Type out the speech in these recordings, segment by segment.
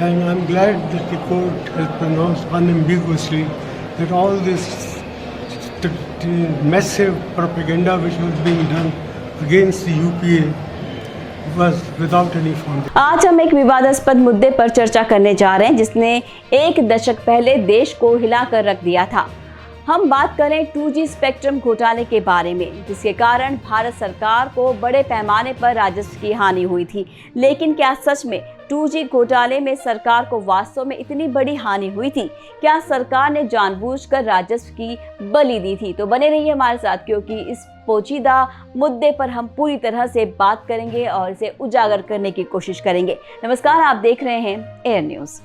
And I'm glad that the court has pronounced unambiguously that all this massive propaganda which was being done against the UPA was without any foundation. आज हम एक विवादास्पद मुद्दे पर चर्चा करने जा रहे हैं जिसने एक दशक पहले देश को हिलाकर रख दिया था। हम बात करें 2G स्पेक्ट्रम घोटाले के बारे में, जिसके कारण भारत सरकार को बड़े पैमाने पर राजस्व की हानि हुई थी। लेकिन क्या सच में 2G घोटाले में सरकार को वास्तव में इतनी बड़ी हानि हुई थी? क्या सरकार ने जानबूझकर राजस्व की बलि दी थी? तो बने रहिए हमारे साथ, क्योंकि इस पोचीदा मुद्दे पर हम पूरी तरह से बात करेंगे और इसे उजागर करने की कोशिश करेंगे। नमस्कार, आप देख रहे हैं एयर न्यूज़।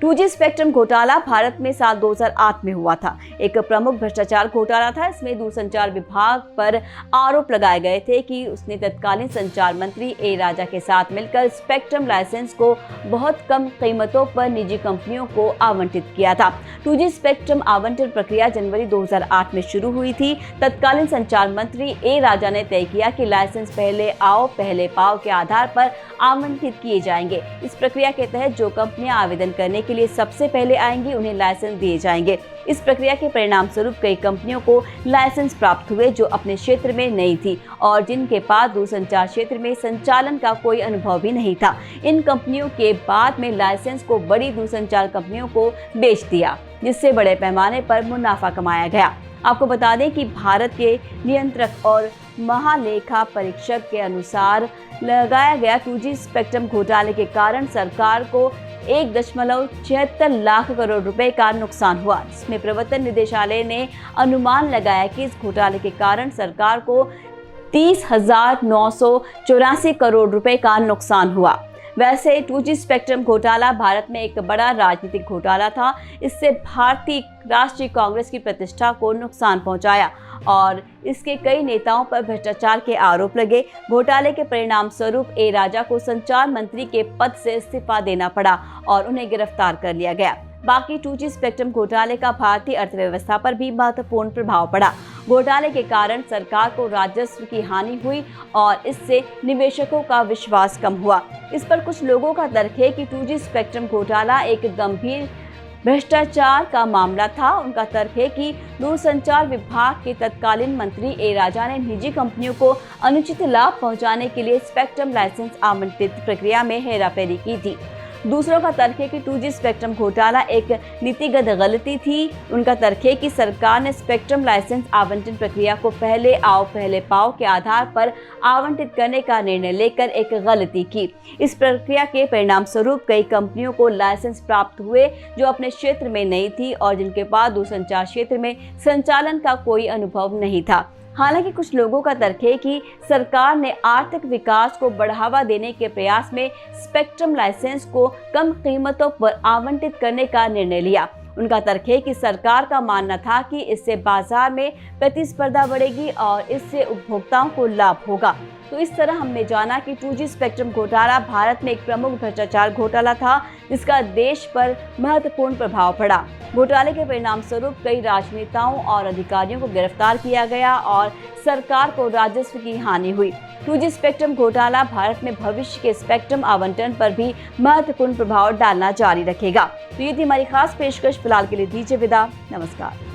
2G स्पेक्ट्रम घोटाला भारत में साल 2008 में हुआ था। एक प्रमुख भ्रष्टाचार घोटाला था। इसमें दूरसंचार विभाग पर आरोप लगाए गए थे कि उसने तत्कालीन संचार मंत्री ए राजा के साथ मिलकर स्पेक्ट्रम लाइसेंस को बहुत कम कीमतों पर निजी कंपनियों को आवंटित किया था। 2G स्पेक्ट्रम आवंटन प्रक्रिया जनवरी 2008 में शुरू हुई थी। तत्कालीन संचार मंत्री ए राजा ने तय किया कि लाइसेंस पहले आओ पहले पाओ के आधार पर आवंटित किए जाएंगे। इस प्रक्रिया के तहत जो कंपनियां आवेदन करने के लिए सबसे पहले आएंगी उन्हें लाइसेंस दिए जाएंगे। इस प्रक्रिया के परिणाम स्वरूप कई कंपनियों को लाइसेंस प्राप्त हुए जो अपने क्षेत्र में नई थी और जिनके पास दूरसंचार क्षेत्र में संचालन का कोई अनुभव भी नहीं था। इन कंपनियों के बाद में लाइसेंस को बड़ी दूरसंचार कंपनियों को बेच दिया, जिससे बड़े पैमाने पर मुनाफा कमाया गया। आपको बता दें कि भारत के नियंत्रक और महालेखा परीक्षक के अनुसार लगाया गया 2G स्पेक्ट्रम घोटाले के कारण सरकार को 1.76 लाख करोड़ रुपए का नुकसान हुआ, जिसमें प्रवर्तन निदेशालय ने अनुमान लगाया कि इस घोटाले के कारण सरकार को 30,984 करोड़ रुपए का नुकसान हुआ। वैसे 2G स्पेक्ट्रम घोटाला भारत में एक बड़ा राजनीतिक घोटाला था। इससे भारतीय राष्ट्रीय कांग्रेस की प्रतिष्ठा को नुकसान पहुंचाया और इसके कई नेताओं पर भ्रष्टाचार के आरोप लगे। घोटाले के परिणाम स्वरूप ए राजा को संचार मंत्री के पद से इस्तीफा देना पड़ा और उन्हें गिरफ्तार कर लिया गया। बाकी 2G स्पेक्ट्रम घोटाले का भारतीय अर्थव्यवस्था पर भी महत्वपूर्ण प्रभाव पड़ा। घोटाले के कारण सरकार को राजस्व की हानि हुई और इससे निवेशकों का विश्वास कम हुआ। इस पर कुछ लोगों का तर्क है कि 2G स्पेक्ट्रम घोटाला एक गंभीर भ्रष्टाचार का मामला था। उनका तर्क है कि दूरसंचार विभाग के तत्कालीन मंत्री ए राजा ने निजी कंपनियों को अनुचित लाभ पहुंचाने के लिए स्पेक्ट्रम लाइसेंस आवंटित प्रक्रिया में हेराफेरी की थी। दूसरों का तर्क है कि 2G स्पेक्ट्रम घोटाला एक नीतिगत गलती थी। उनका तर्क है कि सरकार ने स्पेक्ट्रम लाइसेंस आवंटन प्रक्रिया को पहले आओ पहले पाओ के आधार पर आवंटित करने का निर्णय लेकर एक गलती की। इस प्रक्रिया के परिणाम स्वरूप कई कंपनियों को लाइसेंस प्राप्त हुए जो अपने क्षेत्र में नई थी और जिनके पास दूरसंचार क्षेत्र में संचालन का कोई अनुभव नहीं था। हालांकि कुछ लोगों का तर्क है कि सरकार ने आर्थिक विकास को बढ़ावा देने के प्रयास में स्पेक्ट्रम लाइसेंस को कम कीमतों पर आवंटित करने का निर्णय लिया। उनका तर्क है कि सरकार का मानना था कि इससे बाजार में प्रतिस्पर्धा बढ़ेगी और इससे उपभोक्ताओं को लाभ होगा। तो इस तरह हमने जाना कि 2G स्पेक्ट्रम घोटाला भारत में एक प्रमुख भ्रष्टाचार घोटाला था जिसका देश पर महत्वपूर्ण प्रभाव पड़ा। घोटाले के परिणाम स्वरूप कई राजनेताओं और अधिकारियों को गिरफ्तार किया गया और सरकार को राजस्व की हानि हुई। 2G स्पेक्ट्रम घोटाला भारत में भविष्य के स्पेक्ट्रम आवंटन पर भी महत्वपूर्ण प्रभाव डालना जारी रखेगा। तो ये थी हमारी खास पेशकश। फिलहाल के लिए दीजिए विदा। नमस्कार।